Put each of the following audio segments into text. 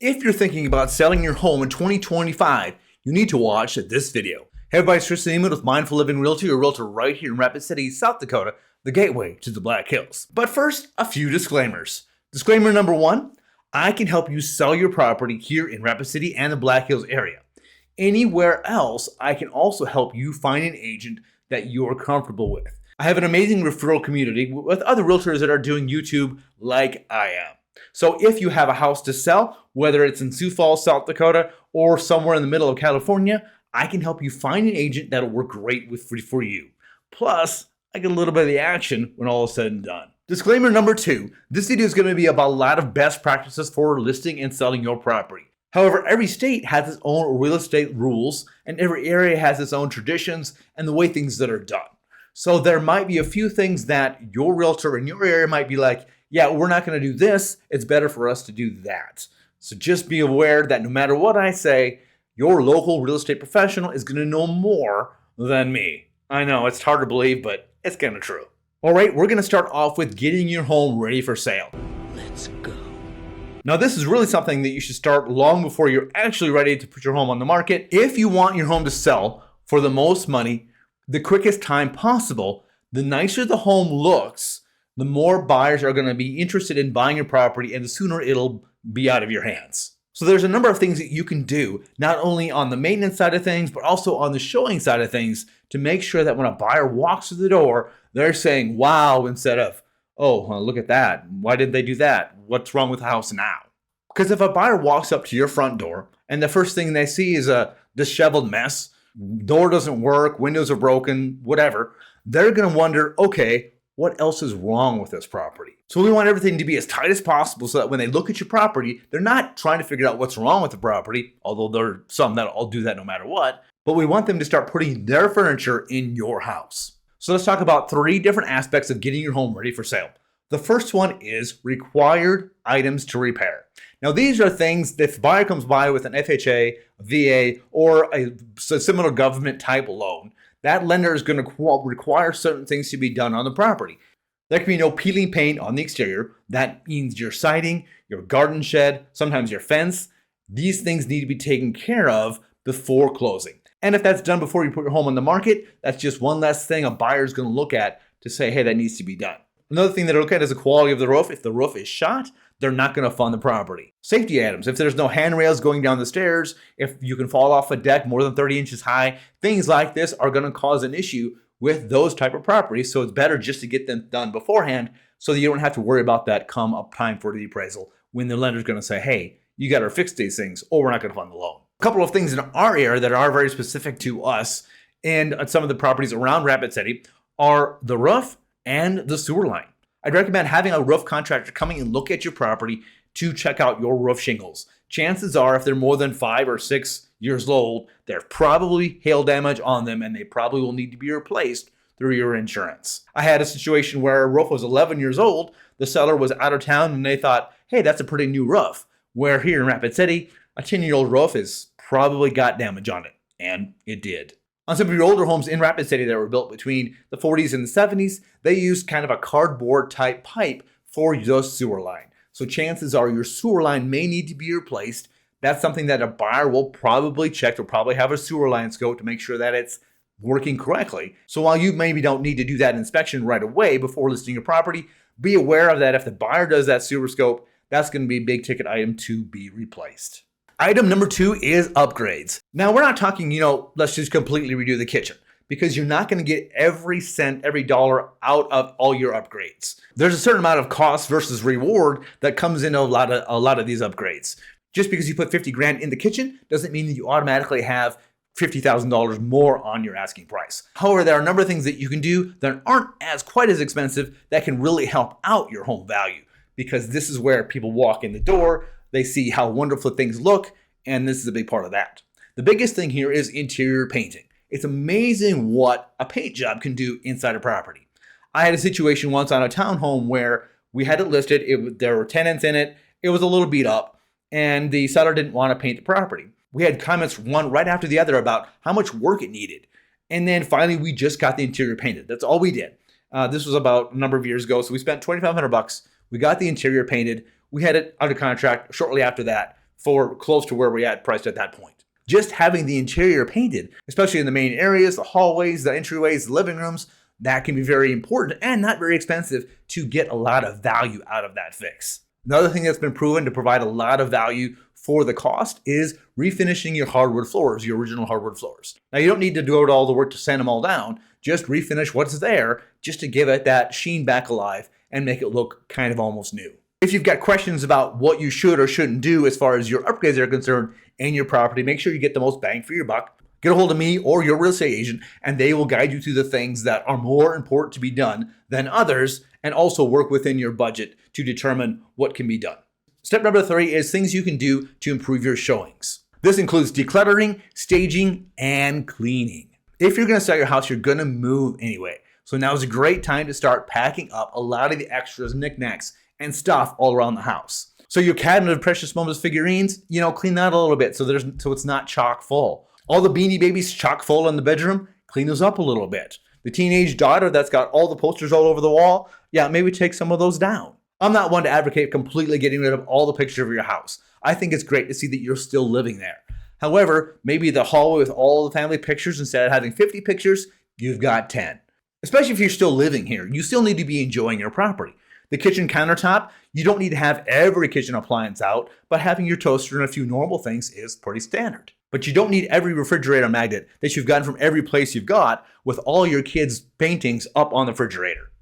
If you're thinking about selling your home in 2025, you need to watch this video. Hey everybody, it's Tristan Emond with Mindful Living Realty, a realtor right here in Rapid City, South Dakota, the gateway to the Black Hills. But first, a few disclaimers. Disclaimer number one, I can help you sell your property here in Rapid City and the Black Hills area. Anywhere else, I can also help you find an agent that you're comfortable with. I have an amazing referral community with other realtors that are doing YouTube like I am. So if you have a house to sell, whether it's in Sioux Falls, South Dakota, or somewhere in the middle of California, I can help you find an agent that'll work great for you. Plus, I get a little bit of the action when all is said and done. Disclaimer number two, this video is going to be about a lot of best practices for listing and selling your property. However, every state has its own real estate rules, and every area has its own traditions and the way things that are done. So there might be a few things that your realtor in your area might be like, yeah, we're not going to do this. It's better for us to do that. So just be aware that no matter what I say, your local real estate professional is going to know more than me. I know it's hard to believe, but it's kind of true. All right, we're going to start off with getting your home ready for sale. Let's go. Now, this is really something that you should start long before you're actually ready to put your home on the market. If you want your home to sell for the most money, the quickest time possible, the nicer the home looks, the more buyers are going to be interested in buying your property and the sooner it'll be out of your hands. So there's a number of things that you can do, not only on the maintenance side of things, but also on the showing side of things to make sure that when a buyer walks through the door, they're saying, wow, instead of, oh, well, look at that. Why did they do that? What's wrong with the house now? Because if a buyer walks up to your front door and the first thing they see is a disheveled mess, door doesn't work, windows are broken, whatever, they're going to wonder, okay, what else is wrong with this property? So we want everything to be as tight as possible so that when they look at your property, they're not trying to figure out what's wrong with the property, although there are some that'll do that no matter what, but we want them to start putting their furniture in your house. So let's talk about three different aspects of getting your home ready for sale. The first one is required items to repair. Now, these are things that if a buyer comes by with an FHA, a VA, or a similar government type loan, that lender is going to require certain things to be done on the property. There can be no peeling paint on the exterior. That means your siding, your garden shed, sometimes your fence. These things need to be taken care of before closing. And if that's done before you put your home on the market, that's just one less thing a buyer is going to look at to say, hey, that needs to be done. Another thing that they'll look at is the quality of the roof. If the roof is shot, they're not going to fund the property. Safety items. If there's no handrails going down the stairs, if you can fall off a deck more than 30 inches high, things like this are going to cause an issue with those type of properties. So it's better just to get them done beforehand so that you don't have to worry about that come up time for the appraisal when the lender's going to say, hey, you got to fix these things or we're not going to fund the loan. A couple of things in our area that are very specific to us and some of the properties around Rapid City are the roof and the sewer line. I'd recommend having a roof contractor coming and look at your property to check out your roof shingles. Chances are, if they're more than 5 or 6 years old, there's probably hail damage on them and they probably will need to be replaced through your insurance. I had a situation where a roof was 11 years old. The seller was out of town and they thought, hey, that's a pretty new roof. Where here in Rapid City, a 10-year-old roof has probably got damage on it. And it did. On some of your older homes in Rapid City that were built between the 40s and the 70s, they used kind of a cardboard type pipe for your sewer line. So chances are your sewer line may need to be replaced. That's something that a buyer will probably check. They'll probably have a sewer line scope to make sure that it's working correctly. So while you maybe don't need to do that inspection right away before listing your property, be aware of that. If the buyer does that sewer scope, that's going to be a big ticket item to be replaced. Item number two is upgrades. Now, we're not talking, let's just completely redo the kitchen because you're not going to get every cent, every dollar out of all your upgrades. There's a certain amount of cost versus reward that comes in a lot of these upgrades. Just because you put 50 grand in the kitchen doesn't mean that you automatically have $50,000 more on your asking price. However, there are a number of things that you can do that aren't quite as expensive that can really help out your home value because this is where people walk in the door. They see how wonderful things look, and this is a big part of that. The biggest thing here is interior painting. It's amazing what a paint job can do inside a property. I had a situation once on a townhome where we had it listed. There were tenants in it. It was a little beat up, and the seller didn't want to paint the property. We had comments one right after the other about how much work it needed. And then finally, we just got the interior painted. That's all we did. This was about a number of years ago, so we spent $2,500. We got the interior painted. We had it under contract shortly after that for close to where we at priced at that point. Just having the interior painted, especially in the main areas, the hallways, the entryways, the living rooms, that can be very important and not very expensive to get a lot of value out of that fix. Another thing that's been proven to provide a lot of value for the cost is refinishing your hardwood floors, your original hardwood floors. Now, you don't need to do all the work to sand them all down. Just refinish what's there just to give it that sheen back alive and make it look kind of almost new. If you've got questions about what you should or shouldn't do as far as your upgrades are concerned in your property, make sure you get the most bang for your buck. Get a hold of me or your real estate agent, and they will guide you through the things that are more important to be done than others, and also work within your budget to determine what can be done. Step number 3 is things you can do to improve your showings. This includes decluttering, staging, and cleaning. If you're going to sell your house, you're going to move anyway. So now is a great time to start packing up a lot of the extras, knickknacks, and stuff all around the house. So your cabinet of precious moments figurines, clean that a little bit so it's not chock full. All the Beanie Babies chock full in the bedroom, clean those up a little bit. The teenage daughter that's got all the posters all over the wall, maybe take some of those down. I'm not one to advocate completely getting rid of all the pictures of your house. I think it's great to see that you're still living there. However, maybe the hallway with all the family pictures, instead of having 50 pictures, you've got 10. Especially if you're still living here, you still need to be enjoying your property. The kitchen countertop, you don't need to have every kitchen appliance out, but having your toaster and a few normal things is pretty standard. But you don't need every refrigerator magnet that you've gotten from every place you've got with all your kids' paintings up on the refrigerator.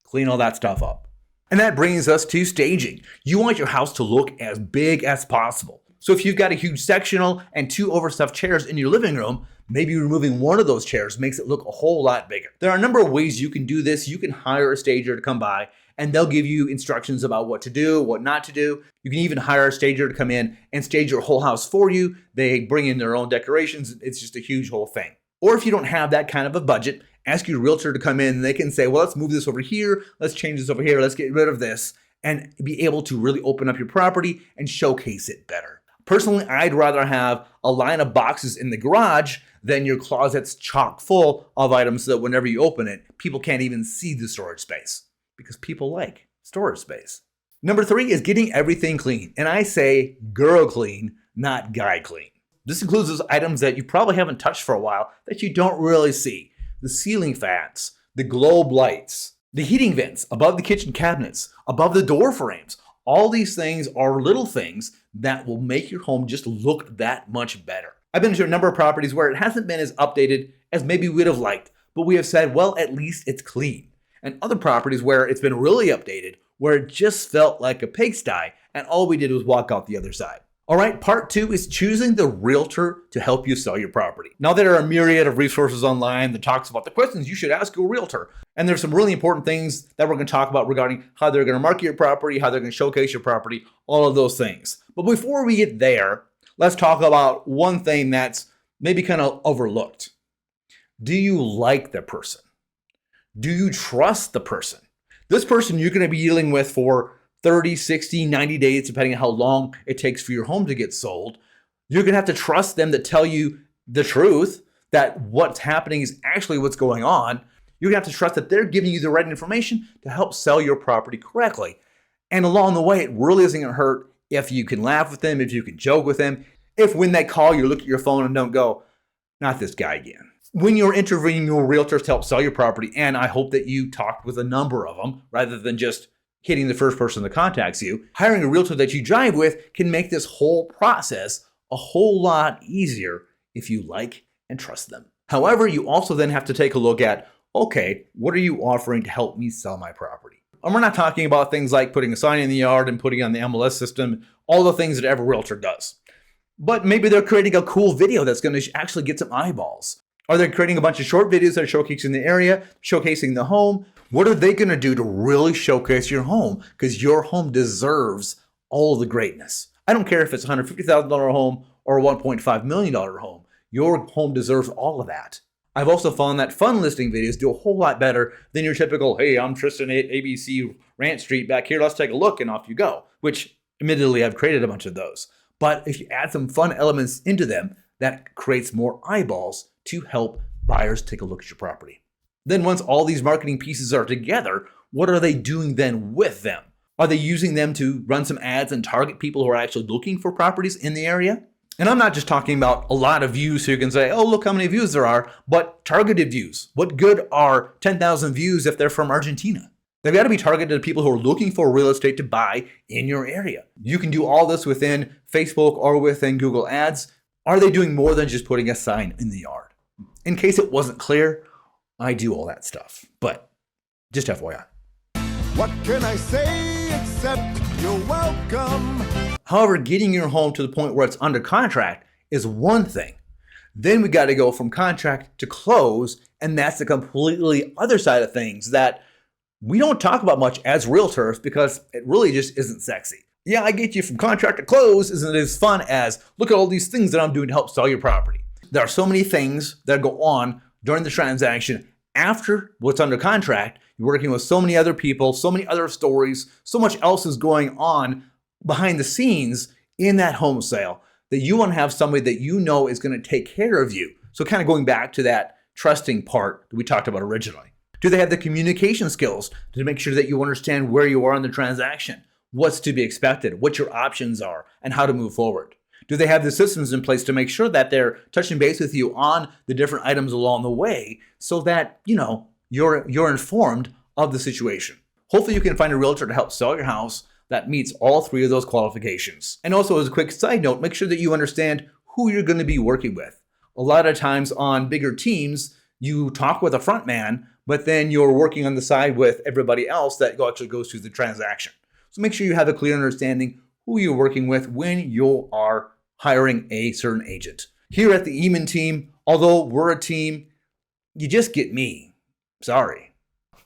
Clean all that stuff up. And that brings us to staging. You want your house to look as big as possible. So if you've got a huge sectional and 2 overstuffed chairs in your living room, maybe removing one of those chairs makes it look a whole lot bigger. There are a number of ways you can do this. You can hire a stager to come by and they'll give you instructions about what to do, what not to do. You can even hire a stager to come in and stage your whole house for you. They bring in their own decorations. It's just a huge whole thing. Or if you don't have that kind of a budget, ask your realtor to come in and they can say, well, let's move this over here. Let's change this over here. Let's get rid of this, and be able to really open up your property and showcase it better. Personally, I'd rather have a line of boxes in the garage than your closets chock full of items so that whenever you open it, people can't even see the storage space, because people like storage space. Number 3 is getting everything clean. And I say girl clean, not guy clean. This includes those items that you probably haven't touched for a while that you don't really see. The ceiling fans, the globe lights, the heating vents above the kitchen cabinets, above the door frames. All these things are little things that will make your home just look that much better. I've been to a number of properties where it hasn't been as updated as maybe we'd have liked, but we have said, well, at least it's clean. And other properties where it's been really updated, where it just felt like a pigsty, and all we did was walk out the other side. All right, part 2 is choosing the realtor to help you sell your property. Now, there are a myriad of resources online that talks about the questions you should ask a realtor. And there's some really important things that we're going to talk about regarding how they're going to market your property, how they're going to showcase your property, all of those things. But before we get there, let's talk about one thing that's maybe kind of overlooked. Do you like the person? Do you trust the person? This person you're going to be dealing with for 30, 60, 90 days, depending on how long it takes for your home to get sold. You're going to have to trust them to tell you the truth, that what's happening is actually what's going on. You're going to have to trust that they're giving you the right information to help sell your property correctly. And along the way, it really isn't going to hurt if you can laugh with them, if you can joke with them, if when they call, you look at your phone and don't go, not this guy again. When you're interviewing your realtors to help sell your property, and I hope that you talked with a number of them rather than just hitting the first person that contacts you, hiring a realtor that you drive with can make this whole process a whole lot easier if you like and trust them. However, you also then have to take a look at, okay, what are you offering to help me sell my property? And we're not talking about things like putting a sign in the yard and putting on the MLS system, all the things that every realtor does. But maybe they're creating a cool video that's going to actually get some eyeballs. Are they creating a bunch of short videos that are showcasing the area, showcasing the home? What are they going to do to really showcase your home? Because your home deserves all the greatness. I don't care if it's a $150,000 home or a $1.5 million home. Your home deserves all of that. I've also found that fun listing videos do a whole lot better than your typical, hey, I'm Tristan at ABC Ranch Street back here, let's take a look, and off you go, which admittedly I've created a bunch of those. But if you add some fun elements into them, that creates more eyeballs to help buyers take a look at your property. Then once all these marketing pieces are together, what are they doing then with them? Are they using them to run some ads and target people who are actually looking for properties in the area? And I'm not just talking about a lot of views so you can say, oh, look how many views there are, but targeted views. What good are 10,000 views if they're from Argentina? They've got to be targeted to people who are looking for real estate to buy in your area. You can do all this within Facebook or within Google Ads. Are they doing more than just putting a sign in the yard? In case it wasn't clear, I do all that stuff, but just FYI. What can I say except you're welcome? However, getting your home to the point where it's under contract is one thing. Then we got to go from contract to close, and that's the completely other side of things that we don't talk about much as realtors because it really just isn't sexy. Yeah, I get you from contract to close isn't as fun as look at all these things that I'm doing to help sell your property. There are so many things that go on during the transaction after what's under contract. You're working with so many other people, so many other stories, so much else is going on behind the scenes in that home sale that you want to have somebody that you know is going to take care of you. So kind of going back to that trusting part that we talked about originally. Do they have the communication skills to make sure that you understand where you are in the transaction, what's to be expected, what your options are, and how to move forward? Do they have the systems in place to make sure that they're touching base with you on the different items along the way so that, you're informed of the situation? Hopefully you can find a realtor to help sell your house that meets all three of those qualifications. And also, as a quick side note, make sure that you understand who you're going to be working with. A lot of times on bigger teams, you talk with a front man, but then you're working on the side with everybody else that actually goes through the transaction. So make sure you have a clear understanding who you're working with when you are hiring a certain agent. Here at the Emond Team, although we're a team, you just get me. Sorry.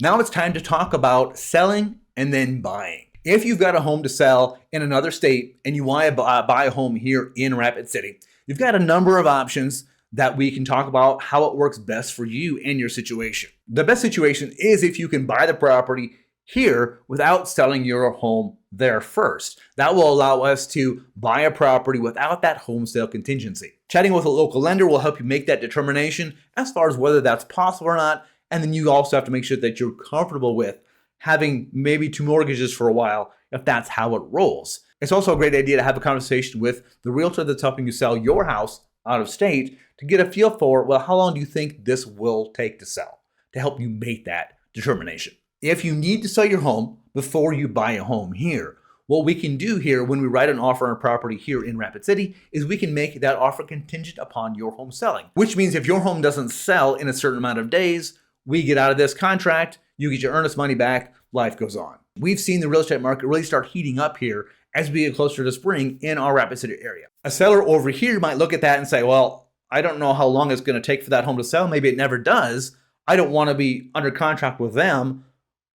Now it's time to talk about selling and then buying. If you've got a home to sell in another state and you want to buy a home here in Rapid City, you've got a number of options that we can talk about how it works best for you and your situation. The best situation is if you can buy the property here without selling your home there first. That will allow us to buy a property without that home sale contingency. Chatting with a local lender will help you make that determination as far as whether that's possible or not. And then you also have to make sure that you're comfortable with having maybe two mortgages for a while if that's how it rolls. It's also a great idea to have a conversation with the realtor that's helping you sell your house out of state to get a feel for, well, how long do you think this will take to sell, to help you make that determination. If you need to sell your home before you buy a home here, what we can do here when we write an offer on a property here in Rapid City is we can make that offer contingent upon your home selling, which means if your home doesn't sell in a certain amount of days, we get out of this contract, you get your earnest money back, life goes on. We've seen the real estate market really start heating up here as we get closer to spring in our Rapid City area. A seller over here might look at that and say, well, I don't know how long it's going to take for that home to sell. Maybe it never does. I don't want to be under contract with them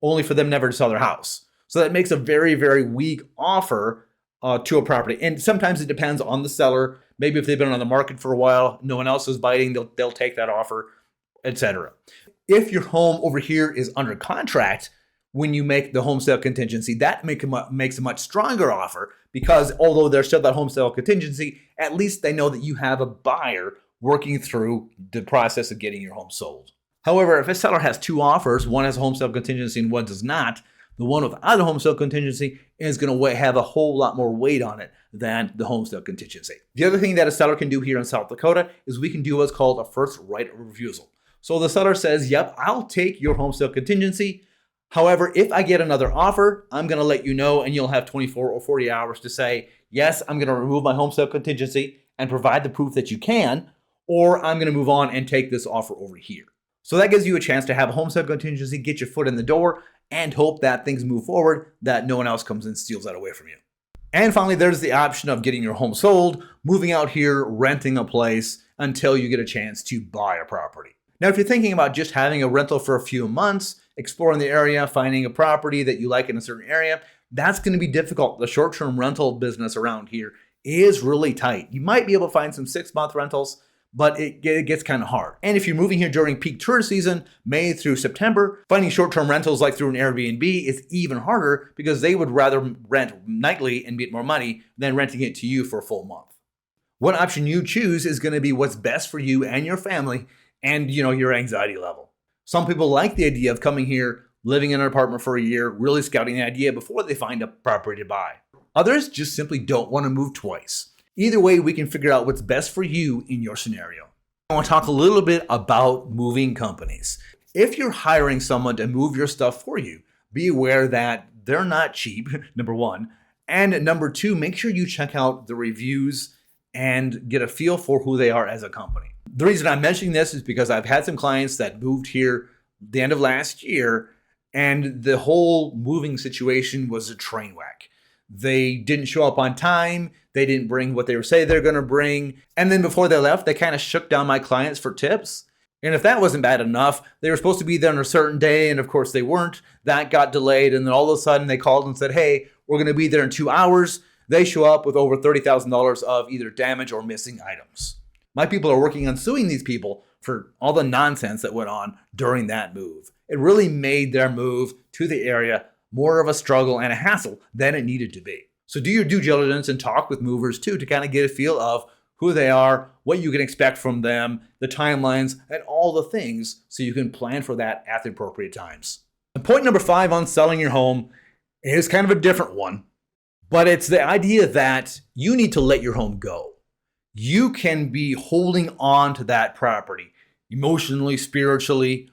only for them never to sell their house. So that makes a very, very weak offer to a property. And sometimes it depends on the seller. Maybe if they've been on the market for a while, no one else is biting, they'll take that offer, etc. If your home over here is under contract, when you make the home sale contingency, that makes a much stronger offer because although there's still that home sale contingency, at least they know that you have a buyer working through the process of getting your home sold. However, if a seller has two offers, one has a home sale contingency and one does not, the one without a home sale contingency is going to have a whole lot more weight on it than the home sale contingency. The other thing that a seller can do here in South Dakota is we can do what's called a first right of refusal. So the seller says, yep, I'll take your home sale contingency. However, if I get another offer, I'm going to let you know and you'll have 24 or 40 hours to say, yes, I'm going to remove my home sale contingency and provide the proof that you can, or I'm going to move on and take this offer over here. So that gives you a chance to have a home sale contingency, get your foot in the door, and hope that things move forward, that no one else comes and steals that away from you. And finally, there's the option of getting your home sold, moving out here, renting a place until you get a chance to buy a property. Now, if you're thinking about just having a rental for a few months, exploring the area, finding a property that you like in a certain area, that's going to be difficult. The short-term rental business around here is really tight. You might be able to find some 6-month rentals, but it gets kind of hard. And if you're moving here during peak tourist season, May through September, finding short-term rentals like through an Airbnb is even harder because they would rather rent nightly and get more money than renting it to you for a full month. What option you choose is going to be what's best for you and your family and your anxiety level. Some people like the idea of coming here, living in an apartment for a year, really scouting the idea before they find a property to buy. Others just simply don't want to move twice. Either way, we can figure out what's best for you in your scenario. I want to talk a little bit about moving companies. If you're hiring someone to move your stuff for you, be aware that they're not cheap, number one. And number two, make sure you check out the reviews and get a feel for who they are as a company. The reason I'm mentioning this is because I've had some clients that moved here the end of last year, and the whole moving situation was a train wreck. They didn't show up on time. They didn't bring what they were saying they're going to bring. And then before they left, they kind of shook down my clients for tips. And if that wasn't bad enough, they were supposed to be there on a certain day, and of course they weren't. That got delayed, and then all of a sudden they called and said, hey, we're going to be there in 2 hours. They show up with over $30,000 of either damage or missing items. My people are working on suing these people for all the nonsense that went on during that move. It really made their move to the area more of a struggle and a hassle than it needed to be. So do your due diligence and talk with movers too, to kind of get a feel of who they are, what you can expect from them, the timelines, and all the things so you can plan for that at the appropriate times. And point number 5 on selling your home is kind of a different one, but it's the idea that you need to let your home go. You can be holding on to that property emotionally, spiritually,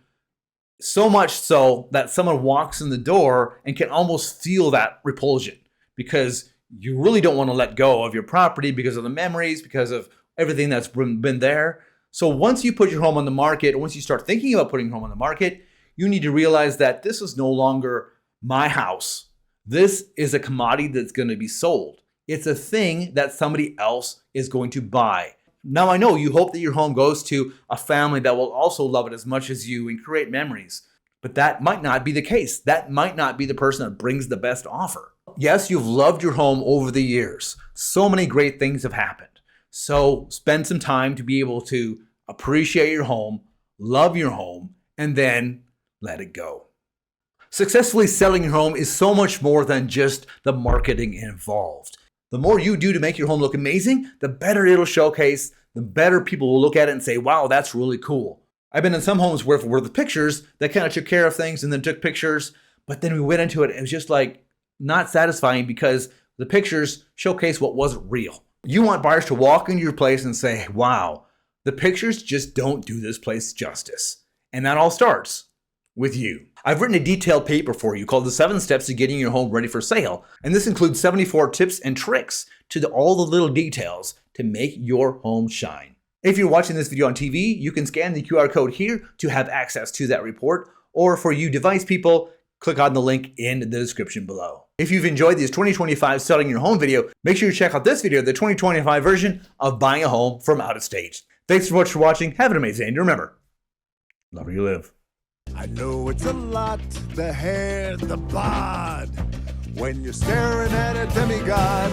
so much so that someone walks in the door and can almost feel that repulsion because you really don't want to let go of your property because of the memories, because of everything that's been there. So once you put your home on the market, once you start thinking about putting your home on the market, you need to realize that this is no longer my house. This is a commodity that's going to be sold. It's a thing that somebody else is going to buy. Now, I know you hope that your home goes to a family that will also love it as much as you and create memories, but that might not be the case. That might not be the person that brings the best offer. Yes, you've loved your home over the years. So many great things have happened. So spend some time to be able to appreciate your home, love your home, and then let it go. Successfully selling your home is so much more than just the marketing involved. The more you do to make your home look amazing, the better it'll showcase, the better people will look at it and say, wow, that's really cool. I've been in some homes where the pictures, they kind of took care of things and then took pictures, but then we went into it, it was just like not satisfying because the pictures showcase what wasn't real. You want buyers to walk into your place and say, wow, the pictures just don't do this place justice. And that all starts with you. I've written a detailed paper for you called The 7 Steps to Getting Your Home Ready for Sale. And this includes 74 tips and tricks to all the little details to make your home shine. If you're watching this video on TV, you can scan the QR code here to have access to that report. Or for you device people, click on the link in the description below. If you've enjoyed this 2025 Selling Your Home video, make sure you check out this video, the 2025 version of Buying a Home from Out of State. Thanks so much for watching. Have an amazing day. And remember, love where you live. I know it's a lot, the hair, the bod, when you're staring at a demigod.